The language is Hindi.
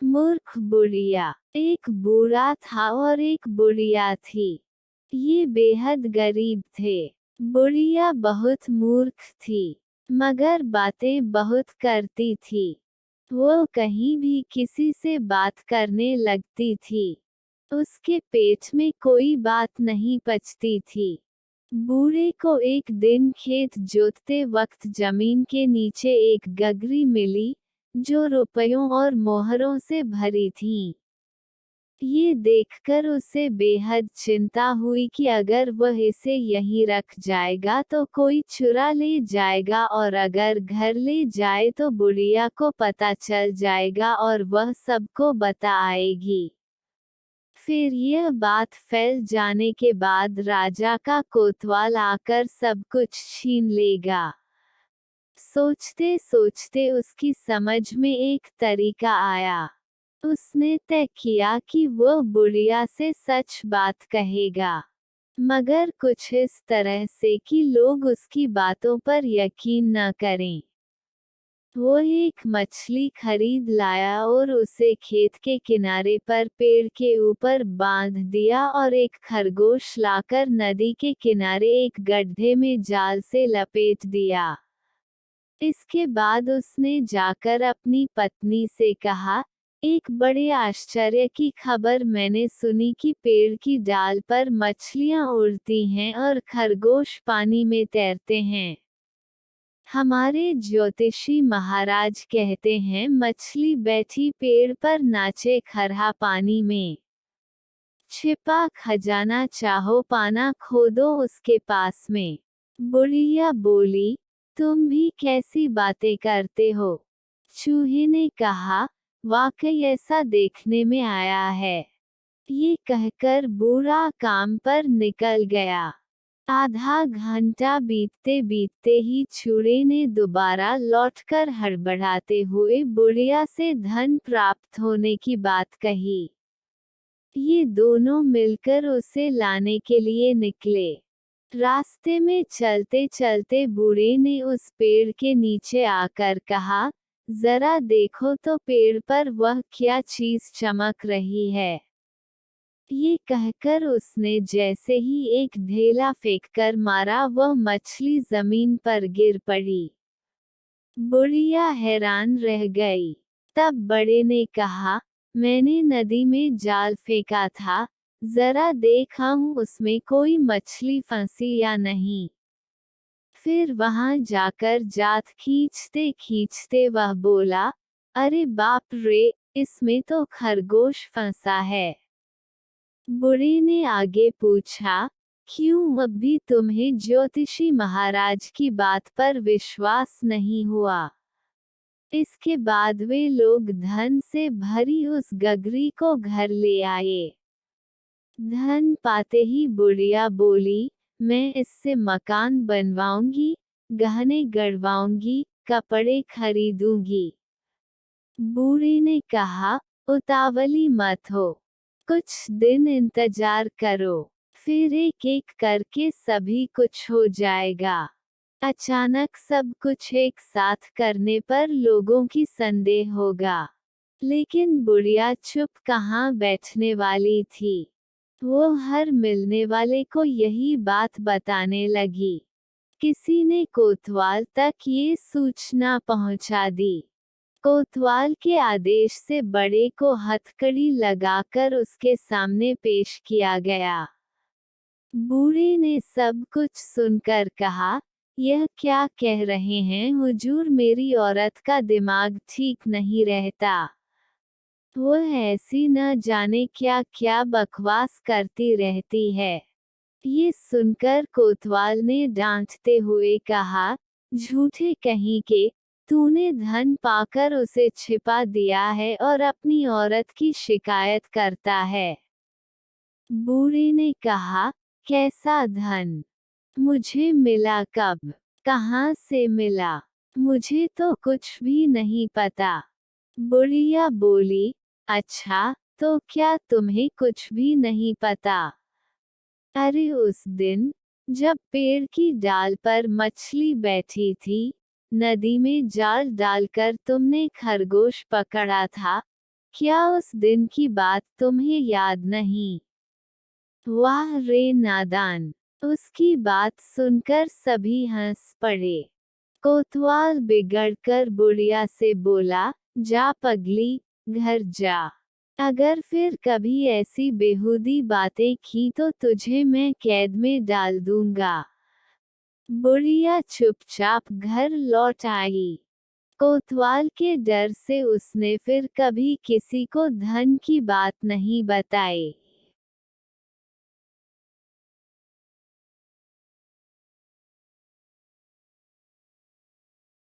मूर्ख बुढ़िया। एक बूढ़ा था और एक बुढ़िया थी। ये बेहद गरीब थे। बुढ़िया बहुत मूर्ख थी, मगर बातें बहुत करती थी। वो कहीं भी किसी से बात करने लगती थी। उसके पेट में कोई बात नहीं पचती थी। बूढ़े को एक दिन खेत जोतते वक्त जमीन के नीचे एक गगरी मिली, जो रुपयों और मोहरों से भरी थी। ये देखकर उसे बेहद चिंता हुई कि अगर वह इसे यहीं रख जाएगा तो कोई चुरा ले जाएगा, और अगर घर ले जाए तो बुढ़िया को पता चल जाएगा और वह सबको बता आएगी। फिर यह बात फैल जाने के बाद राजा का कोतवाल आकर सब कुछ छीन लेगा। सोचते सोचते उसकी समझ में एक तरीका आया। उसने तय किया कि वो बुढ़िया से सच बात कहेगा, मगर कुछ इस तरह से कि लोग उसकी बातों पर यकीन न करें। वो एक मछली खरीद लाया और उसे खेत के किनारे पर पेड़ के ऊपर बांध दिया, और एक खरगोश लाकर नदी के किनारे एक गड्ढे में जाल से लपेट दिया। इसके बाद उसने जाकर अपनी पत्नी से कहा, एक बड़े आश्चर्य की खबर मैंने सुनी कि पेड़ की डाल पर मछलियां उड़ती हैं और खरगोश पानी में तैरते हैं। हमारे ज्योतिषी महाराज कहते हैं मछली बैठी पेड़ पर नाचे खरहा पानी में। छिपा खजाना चाहो पाना खोदो उसके पास में। बुढ़िया बोली, तुम भी कैसी बातें करते हो। चूहे ने कहा, वाकई ऐसा देखने में आया है। ये कहकर बूढ़ा काम पर निकल गया। आधा घंटा बीतते बीतते ही चूहे ने दोबारा लौटकर हड़बड़ाते हुए बुढ़िया से धन प्राप्त होने की बात कही। ये दोनों मिलकर उसे लाने के लिए निकले। रास्ते में चलते चलते बूढ़े ने उस पेड़ के नीचे आकर कहा, जरा देखो तो पेड़ पर वह क्या चीज चमक रही है। ये कहकर उसने जैसे ही एक ढेला फेंककर मारा, वह मछली जमीन पर गिर पड़ी। बुढ़िया हैरान रह गई। तब बड़े ने कहा, मैंने नदी में जाल फेंका था, जरा देखा हूँ उसमें कोई मछली फंसी या नहीं। फिर वहां जाकर जात खींचते खींचते वह बोला, अरे बाप रे, इसमें तो खरगोश फंसा है। बूढ़े ने आगे पूछा, क्यों अब भी तुम्हें ज्योतिषी महाराज की बात पर विश्वास नहीं हुआ। इसके बाद वे लोग धन से भरी उस गगरी को घर ले आए। धन पाते ही बुढ़िया बोली, मैं इससे मकान बनवाऊंगी, गहने गढ़वाऊंगी, कपड़े खरीदूंगी। बूढ़े ने कहा, उतावली मत हो, कुछ दिन इंतजार करो, फिर एक एक करके सभी कुछ हो जाएगा। अचानक सब कुछ एक साथ करने पर लोगों की संदेह होगा। लेकिन बुढ़िया चुप कहाँ बैठने वाली थी। वो हर मिलने वाले को यही बात बताने लगी। किसी ने कोतवाल तक ये सूचना पहुंचा दी। कोतवाल के आदेश से बड़े को हथकड़ी लगाकर उसके सामने पेश किया गया। बूढ़े ने सब कुछ सुनकर कहा, यह क्या कह रहे हैं हुजूर, मेरी औरत का दिमाग ठीक नहीं रहता। वह ऐसी न जाने क्या क्या बकवास करती रहती है। ये सुनकर कोतवाल ने डांटते हुए कहा, झूठे कहीं के, तूने धन पाकर उसे छिपा दिया है और अपनी औरत की शिकायत करता है। बूढ़े ने कहा, कैसा धन? मुझे मिला कब? कहाँ से मिला? मुझे तो कुछ भी नहीं पता। बुढ़िया बोली, अच्छा, तो क्या तुम्हें कुछ भी नहीं पता? अरे उस दिन, जब पेड़ की डाल पर मछली बैठी थी, नदी में जाल डालकर तुमने खरगोश पकड़ा था, क्या उस दिन की बात तुम्हें याद नहीं? वाह रे नादान! उसकी बात सुनकर सभी हंस पड़े। कोतवाल बिगड़कर बुढ़िया से बोला, जा पगली, घर जा। अगर फिर कभी ऐसी बेहूदी बातें की तो तुझे मैं कैद में डाल दूंगा। बुढ़िया चुपचाप घर लौट आई। कोतवाल के डर से उसने फिर कभी किसी को धन की बात नहीं बताई।